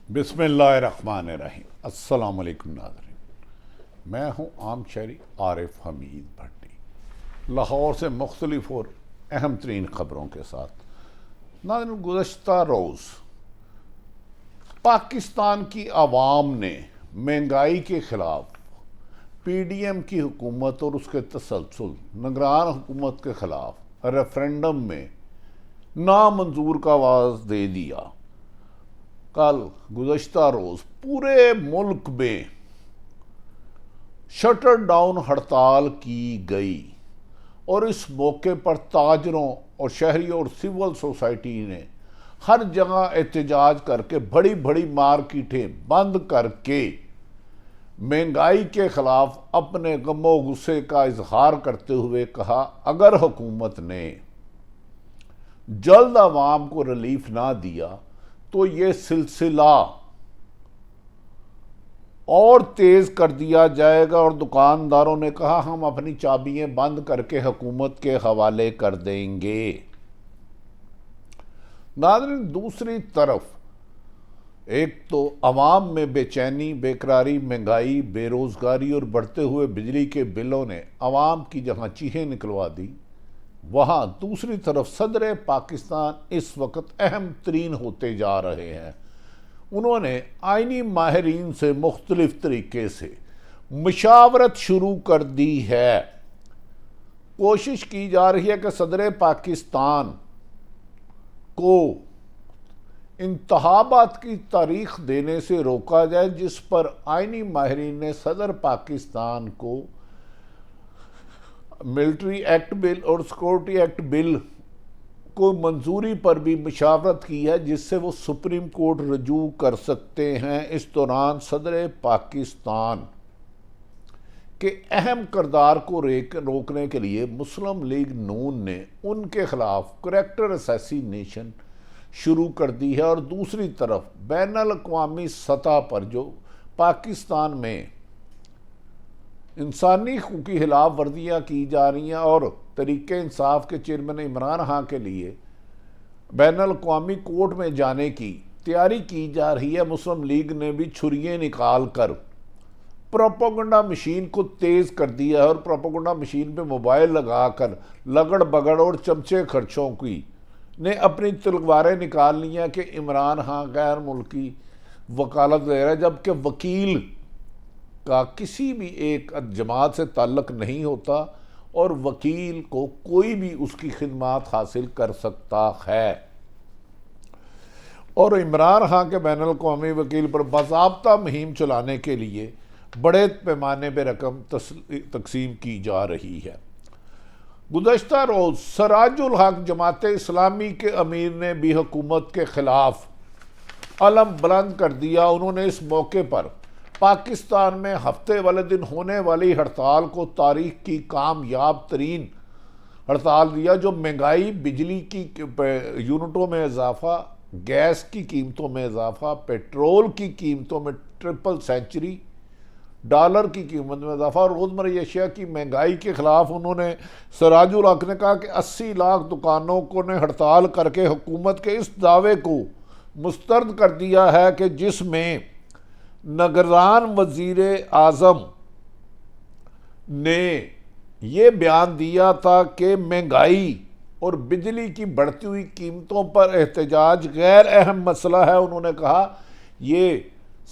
बिस्मिल्लाहिर्रहमानिर्रहीम। अस्सलाम वालेकुम नाज़रीन, मैं हूँ आम शहरी आरिफ हमीद भट्टी, लाहौर से मुख्तलिफ और अहम तरीन ख़बरों के साथ। नाज़रीन, गुज़श्ता रोज़ पाकिस्तान की आवाम ने महंगाई के ख़िलाफ़ PDM की हुकूमत और उसके तसलसल निगरान हुकूमत के ख़िलाफ़ रेफरेंडम में नामंजूर का आवाज़ दे दिया। कल गुज़श्ता रोज़ पूरे मुल्क में शटर डाउन हड़ताल की गई और इस मौके पर ताजरों और शहरियों और सिविल सोसाइटी ने हर जगह एहतजाज करके बड़ी बड़ी मार्केटें बंद करके महंगाई के खिलाफ अपने गमो गुस्से का इजहार करते हुए कहा, अगर हुकूमत ने जल्द आवाम को रिलीफ ना दिया तो ये सिलसिला और तेज कर दिया जाएगा। और दुकानदारों ने कहा, हम अपनी चाबियां बंद करके हुकूमत के हवाले कर देंगे। नाज़रीन, दूसरी तरफ एक तो अवाम में बेचैनी, बेकरारी, महंगाई, बेरोजगारी और बढ़ते हुए बिजली के बिलों ने अवाम की जहां चीखें निकलवा दी, वहाँ दूसरी तरफ सदर पाकिस्तान इस वक्त अहम तरीन होते जा रहे हैं। उन्होंने आइनी माहिरीन से मुख्तलिफ तरीके से मुशावरत शुरू कर दी है। कोशिश की जा रही है कि सदर पाकिस्तान को इंतखाबात की तारीख देने से रोका जाए, जिस पर आइनी माहिरीन ने सदर पाकिस्तान को मिलिट्री एक्ट बिल और सिक्योरिटी एक्ट बिल को मंजूरी पर भी मुशावरत की है, जिससे वो सुप्रीम कोर्ट रजू कर सकते हैं। इस दौरान सदर पाकिस्तान के अहम किरदार को रोकने के लिए मुस्लिम लीग नून ने उनके खिलाफ करैक्टर असैसिनेशन शुरू कर दी है। और दूसरी तरफ बैनुल अक़वामी सतह पर जो पाकिस्तान में इंसानी हकूक़ की खिलाफ वर्जियाँ की जा रही हैं और तरीक़े इंसाफ के चेयरमैन इमरान खान के लिए बैनुल अक़वामी कोर्ट में जाने की तैयारी की जा रही है, मुस्लिम लीग ने भी छुरियाँ निकाल कर प्रोपेगेंडा मशीन को तेज़ कर दिया है और प्रोपेगेंडा मशीन पे मोबाइल लगाकर लगड़ बगड़ और चमचे खर्चों की ने अपनी तलवारें निकाल ली हैं कि इमरान खान गैर मुल्की वकालत दे रहा है, जबकि वकील का किसी भी एक जमात से ताल्लुक़ नहीं होता और वकील को कोई भी उसकी खिदमत हासिल कर सकता है। और इमरान खान के बैनुल अक़वामी वकील पर बाज़ाब्ता मुहिम चलाने के लिए बड़े पैमाने पर रकम तकसीम की जा रही है। गुज़श्ता रोज़ सराजुल हक जमात इस्लामी के अमीर ने भी हुकूमत के ख़िलाफ़ अलम बुलंद कर दिया। उन्होंने इस मौके पर पाकिस्तान में हफ्ते वाले दिन होने वाली हड़ताल को तारीख की कामयाब तरीन हड़ताल दिया, जो महंगाई, बिजली की यूनिटों में इजाफा, गैस की कीमतों में इजाफा, पेट्रोल की कीमतों में ट्रिपल सेंचुरी, डॉलर की कीमत में इजाफा और रोज़मर्रा अशिया की महंगाई के ख़िलाफ़ उन्होंने सराजुल हक ने कहा कि 80 लाख दुकानों को ने हड़ताल करके हुकूमत के इस दावे को मुस्तरद कर दिया है कि जिसमें निगरान वज़ीर आज़म ने ये बयान दिया था कि महंगाई और बिजली की बढ़ती हुई कीमतों पर एहतजाज गैर अहम मसला है। उन्होंने कहा ये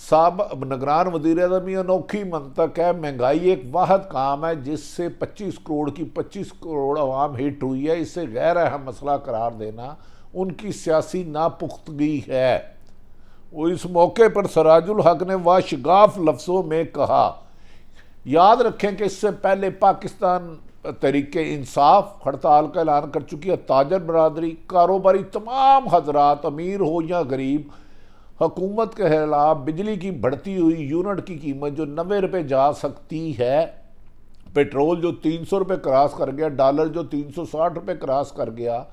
निगरान वज़ीर आज़म की अनोखी मंतक है। महंगाई एक वाहद काम है जिससे 25 करोड़ अवाम हिट हुई है, इसे गैर अहम मसला करार देना उनकी सियासी नापुख्तगी है। वो इस मौके पर सराजुल हक ने वाशगाफ लफ्ज़ों में कहा, याद रखें कि इससे पहले पाकिस्तान तहरीके इंसाफ हड़ताल का ऐलान कर चुकी है। ताजर बरादरी, कारोबारी तमाम हजरात, अमीर हो या गरीब, हुकूमत के खिलाफ बिजली की बढ़ती हुई यूनिट की कीमत जो 90 रुपये जा सकती है, पेट्रोल जो 300 रुपये क्रॉस कर गया, डॉलर जो 360 रुपये क्रॉस कर गया,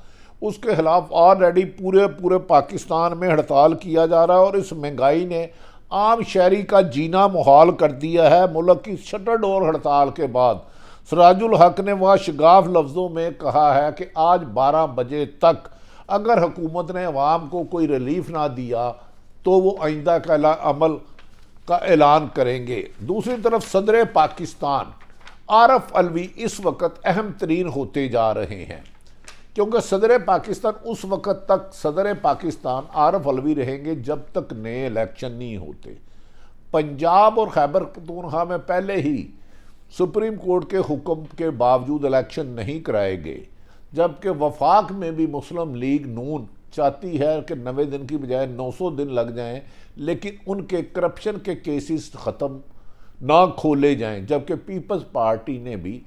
उसके खिलाफ ऑलरेडी पूरे पाकिस्तान में हड़ताल किया जा रहा है। और इस महंगाई ने आम शहरी का जीना मुहाल कर दिया है। मुल्क की शटर डोर हड़ताल के बाद सराजुल हक ने वाशगाफ लफ्ज़ों में कहा है कि आज 12 बजे तक अगर हुकूमत ने अवाम को कोई रिलीफ ना दिया तो वो आइंदा का अमल का ऐलान करेंगे। दूसरी तरफ सदर पाकिस्तान आरफ अलवी इस वक्त अहम तरीन होते जा रहे हैं, क्योंकि सदर पाकिस्तान उस वक्त तक सदर पाकिस्तान आरफ अलवी रहेंगे जब तक नए इलेक्शन नहीं होते। पंजाब और खैबर पख्तूनख्वा में पहले ही सुप्रीम कोर्ट के हुक्म के बावजूद इलेक्शन नहीं कराए गए, जबकि वफाक में भी मुस्लिम लीग नून चाहती है कि 90 दिन की बजाय 900 दिन लग जाएं, लेकिन उनके करप्शन के केसेस ख़त्म ना खोले जाएं, जबकि पीपल्स पार्टी ने भी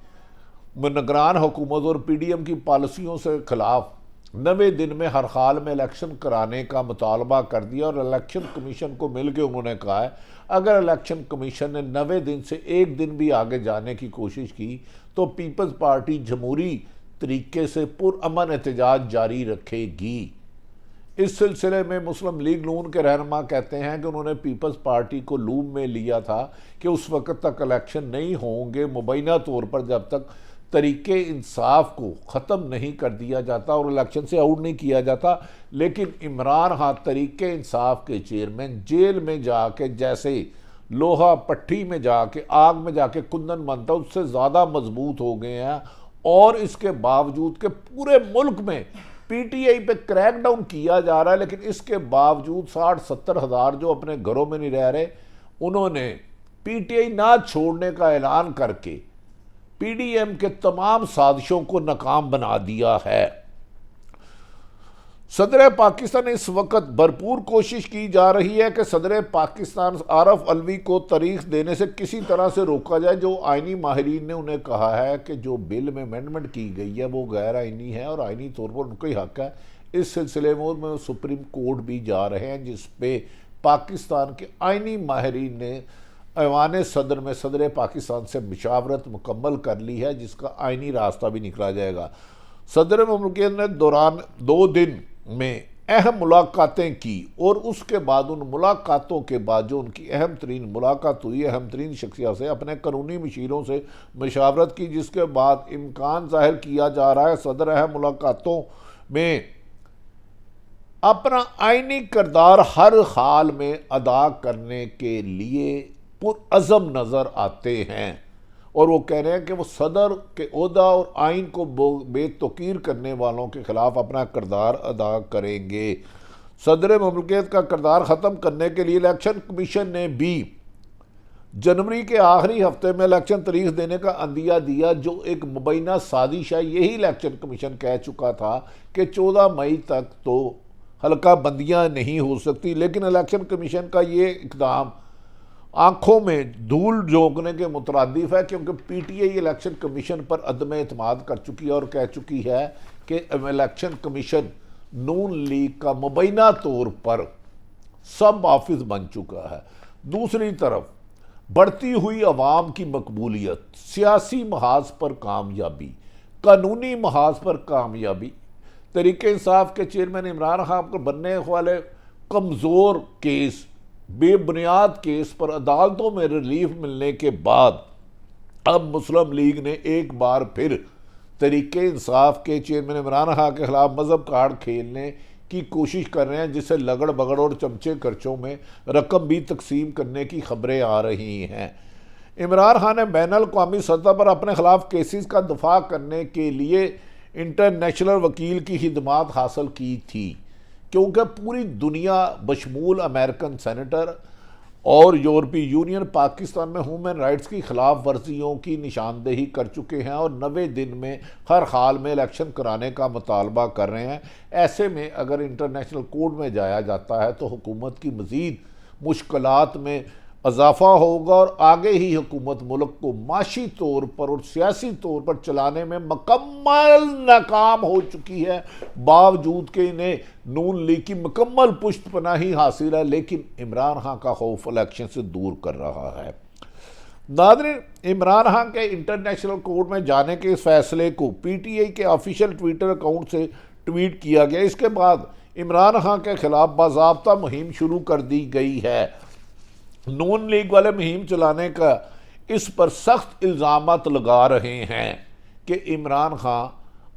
निगरान हुकूमत और पीडीएम की पॉलिसियों से खिलाफ 90 दिन में हर हाल में इलेक्शन कराने का मुतालबा कर दिया। और इलेक्शन कमीशन को मिलकर उन्होंने कहा है अगर इलेक्शन कमीशन ने 90 दिन से एक दिन भी आगे जाने की कोशिश की तो पीपल्स पार्टी जमहूरी तरीके से पुरअमन एहतजाज जारी रखेगी। इस सिलसिले में मुस्लिम लीग नून के रहनुमा कहते हैं कि उन्होंने पीपल्स पार्टी को लूम में लिया था कि उस वक्त तक इलेक्शन नहीं होंगे मुबैना तौर पर जब तक तरीके इंसाफ को ख़त्म नहीं कर दिया जाता और इलेक्शन से आउट नहीं किया जाता। लेकिन इमरान खान तरीके इंसाफ के चेयरमैन जेल में जाके जैसे लोहा पट्टी में जाके आग में जाके कुंदन बनता उससे ज़्यादा मजबूत हो गए हैं। और इसके बावजूद कि पूरे मुल्क में पीटीआई पे क्रैकडाउन किया जा रहा है, लेकिन इसके बावजूद 60-70 हज़ार जो अपने घरों में नहीं रह रहे, उन्होंने पीटीआई ना छोड़ने का ऐलान करके पीडीएम के तमाम साजिशों को नाकाम बना दिया है। सदर पाकिस्तान इस वक्त भरपूर कोशिश की जा रही है कि सदर पाकिस्तान आरफ अलवी को तारीख देने से किसी तरह से रोका जाए। जो आइनी माहिरीन ने उन्हें कहा है कि जो बिल में अमेंडमेंट की गई है वो गैर आइनी है और आइनी तौर पर उनका ही हक है। इस सिलसिले में सुप्रीम कोर्ट भी जा रहे हैं, जिस पे पाकिस्तान के आइनी माहिरीन ने ऐवान सदर में सदर पाकिस्तान से मुशावरत मुकम्मल कर ली है, जिसका आइनी रास्ता भी निकला जाएगा। सदर मुमलिकत ने दौरान 2 दिन में अहम मुलाकातें की और उसके बाद उन मुलाकातों के बाद जो उनकी अहम तरीन मुलाकात हुई अहम तरीन शख्सियत से अपने कानूनी मशीरों से मशावरत की, जिसके बाद इम्कान जाहिर किया जा रहा है सदर अहम मुलाकातों में अपना आइनी किरदार हर हाल में अदा करने के लिए पुरअज़म नज़र आते हैं। और वो कह रहे हैं कि वो सदर के ओहदा और आइन को बेतौकीर करने वालों के खिलाफ अपना किरदार अदा करेंगे। सदर मुमलिकत का किरदार ख़त्म करने के लिए इलेक्शन कमीशन ने भी जनवरी के आखिरी हफ्ते में इलेक्शन तारीख देने का अंदिया दिया, जो एक मुबैना साजिश है। यही इलेक्शन कमीशन कह चुका था कि 14 मई तक तो हल्का बंदियाँ नहीं हो सकती, लेकिन इलेक्शन कमीशन का ये इक़दाम आंखों में धूल झोंकने के मुतरादिफ है, क्योंकि पीटीआई इलेक्शन कमीशन पर अदम एतमाद कर चुकी है और कह चुकी है कि इलेक्शन कमीशन नून लीग का मुबैना तौर पर सब ऑफिस बन चुका है। दूसरी तरफ बढ़ती हुई अवाम की मकबूलियत, सियासी महाज पर कामयाबी, कानूनी महाज पर कामयाबी, तरीके इंसाफ के चेयरमैन इमरान खान पर बनने वाले कमज़ोर केस, बेबुनियाद केस पर अदालतों में रिलीफ मिलने के बाद अब मुस्लिम लीग ने एक बार फिर तरीके इंसाफ के चेयरमैन इमरान खान के खिलाफ मजहब कार्ड खेलने की कोशिश कर रहे हैं, जिससे लगड़ बगड़ और चमचे खर्चों में रकम भी तकसीम करने की खबरें आ रही हैं। इमरान खान ने बैनुल अक़वामी सतह पर अपने खिलाफ केसेस का दफा करने के लिए इंटरनेशनल वकील की खिदमात हासिल की थी, क्योंकि पूरी दुनिया बशमूल अमेरिकन सेनेटर और यूरोपीय यूनियन पाकिस्तान में ह्यूमन राइट्स की खिलाफ वर्जियों की निशानदेही कर चुके हैं और 90 दिन में हर हाल में इलेक्शन कराने का मुतालबा कर रहे हैं। ऐसे में अगर इंटरनेशनल कोर्ट में जाया जाता है तो हुकूमत की मज़ीद मुश्किलात में इजाफा होगा और आगे ही हुकूमत मुल्क को माशी तौर पर और सियासी तौर पर चलाने में मुकम्मल नाकाम हो चुकी है, बावजूद कि इन्हें नून लीग की मुकम्मल पुष्ट पनाही हासिल है, लेकिन इमरान खान का खौफ इलेक्शन से दूर कर रहा है। नाज़रीन, इमरान खान के इंटरनेशनल कोर्ट में जाने के इस फैसले को पीटीआई के ऑफिशियल ट्विटर अकाउंट से ट्वीट किया गया। इसके बाद इमरान खान के खिलाफ बाज़ाब्ता मुहिम शुरू कर दी गई है। नून लीग वाले मुहिम चलाने का इस पर सख्त इल्ज़ामात लगा रहे हैं कि इमरान खान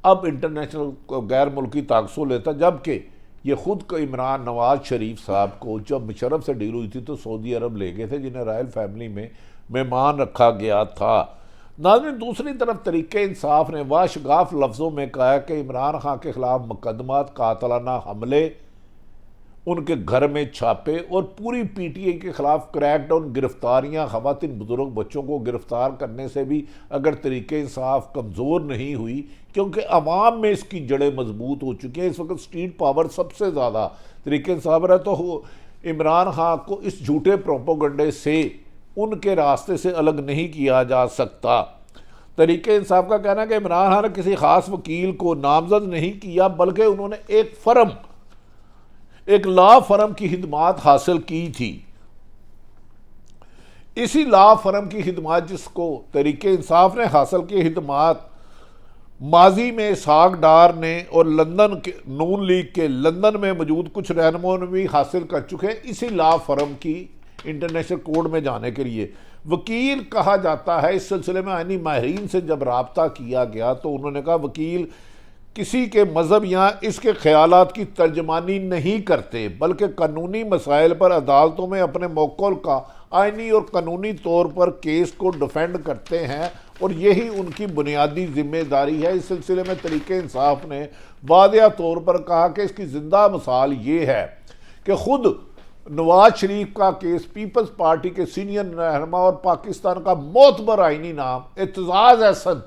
अब इंटरनेशनल गैर मुल्की ताकसों लेता, जबकि ये खुद को इमरान नवाज शरीफ साहब को जब मुशर्रफ से डील हुई थी तो सऊदी अरब ले गए थे, जिन्हें रॉयल फैमिली में मेहमान रखा गया था। नाज़रीन, दूसरी तरफ तरीके इंसाफ ने वाशगाफ लफ्ज़ों में कहा कि इमरान खान के खिलाफ मुकदमात, कातलाना हमले, उनके घर में छापे और पूरी पीटीआई के खिलाफ क्रैकडाउन, गिरफ्तारियां, खवातीन, बुजुर्ग, बच्चों को गिरफ्तार करने से भी अगर तरीके इंसाफ कमज़ोर नहीं हुई, क्योंकि अवाम में इसकी जड़ें मजबूत हो चुकी हैं। इस वक्त स्ट्रीट पावर सबसे ज़्यादा तरीके इंसाफ है, तो इमरान खान को इस झूठे प्रोपोगंडे से, उनके रास्ते से अलग नहीं किया जा सकता। तरीके इंसाफ का कहना है कि इमरान खान ने किसी खास वकील को नामजद नहीं किया, बल्कि उन्होंने एक लॉ फर्म की खिदमात हासिल की थी। इसी लॉ फर्म की खिदमात, जिसको तरीके इंसाफ ने हासिल की खिदमात माजी में इसहाक डार ने और लंदन के नून लीग के लंदन में मौजूद कुछ रहनुमाओं ने भी हासिल कर चुके हैं, इसी लॉ फर्म की इंटरनेशनल कोर्ट में जाने के लिए वकील कहा जाता है। इस सिलसिले में आईनी माहिरीन से जब राब्ता किया गया तो उन्होंने कहा वकील किसी के मज़हब या इसके ख्यालात की तर्जमानी नहीं करते, बल्कि कानूनी मसाइल पर अदालतों में अपने मौक़िफ़ का आइनी और कानूनी तौर पर केस को डिफेंड करते हैं, और यही उनकी बुनियादी जिम्मेदारी है। इस सिलसिले में तरीके इंसाफ ने वादिया तौर पर कहा कि इसकी ज़िंदा मिसाल ये है कि ख़ुद नवाज शरीफ का केस पीपल्स पार्टी के सीनियर रहनुमा और पाकिस्तान का मोतबर आइनी नाम एतजाज़ अहसन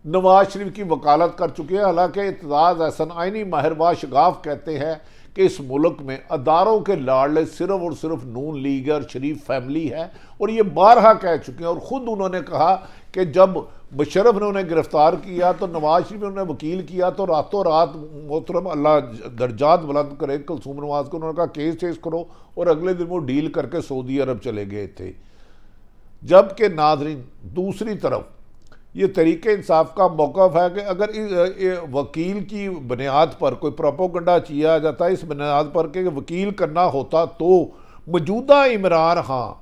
नवाज शरीफ की वकालत कर चुके हैं। हालांकि एतजाज़ अहसन आइनी माहिर वाशगाफ कहते हैं कि इस मुल्क में अदारों के लाडले सिर्फ और सिर्फ नून लीग और शरीफ फैमिली है, और ये बारहा कह चुके हैं। और ख़ुद उन्होंने कहा कि जब मुशर्रफ ने उन्हें गिरफ्तार किया तो नवाज शरीफ ने उन्हें वकील किया तो रातों रात मोहतरम अल्लाह दर्जात बुलंद करे कुलसूम नवाज को, उन्होंने कहा केस चेस करो, और अगले दिन वो डील करके सऊदी अरब चले गए थे। जबकि नाज़रीन, दूसरी तरफ ये तरीके इंसाफ का मौक़िफ़ है कि अगर वकील की बुनियाद पर कोई प्रोपोगंडा किया जाता है, इस बुनियाद पर कि वकील करना होता, तो मौजूदा इमरान खान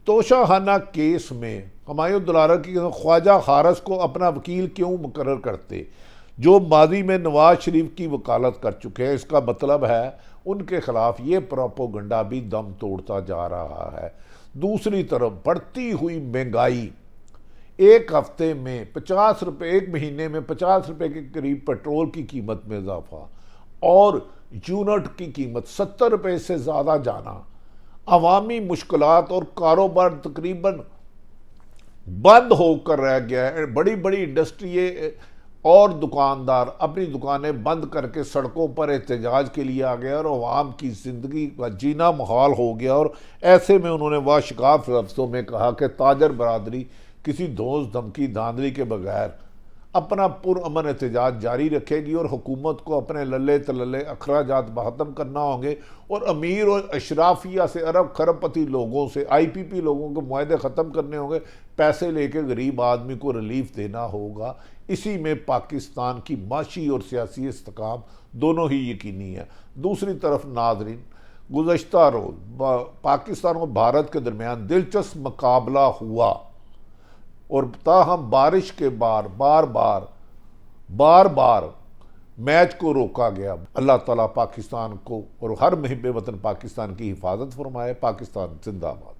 तोशाखाना केस में हुमायूं दुलारा की ख्वाजा खारस को अपना वकील क्यों मुकर्रर करते, जो माजी में नवाज शरीफ की वकालत कर चुके हैं। इसका मतलब है उनके खिलाफ ये प्रोपोगंडा भी दम तोड़ता जा रहा है। दूसरी तरफ बढ़ती हुई महंगाई, एक हफ्ते में 50 रुपये, एक महीने में 50 रुपये के करीब पेट्रोल की कीमत में इजाफा, और यूनिट की कीमत 70 रुपये से ज़्यादा जाना, अवामी मुश्किलात और कारोबार तकरीबन बंद होकर रह गया है। बड़ी बड़ी इंडस्ट्री और दुकानदार अपनी दुकानें बंद करके सड़कों पर एहतजाज के लिए आ गए, और अवाम की ज़िंदगी का जीना मुहाल हो गया। और ऐसे में उन्होंने वाशगाफ लफ्ज़ों में कहा कि ताजर बरादरी किसी धौंस धमकी धांधली के बगैर अपना पुरअमन एहतजाज जारी रखेगी, और हुकूमत को अपने लल्ले तलल्ले अखराजात बहतम करना होंगे, और अमीर और अशराफिया से अरब खरबपति लोगों से, IPP लोगों के मुआहदे ख़त्म करने होंगे, पैसे लेके गरीब आदमी को रिलीफ देना होगा। इसी में पाकिस्तान की माशी और सियासी इस्तेकाम दोनों ही यकीनी है। दूसरी तरफ नाज़रीन, गुज़श्ता रोज़ पाकिस्तान और भारत के दरमियान दिलचस्प मुकाबला हुआ, और ताहम बारिश के बार बार मैच को रोका गया। अल्लाह ताला पाकिस्तान को और हर मुहिब वतन पाकिस्तान की हिफाजत फरमाए। पाकिस्तान जिंदाबाद।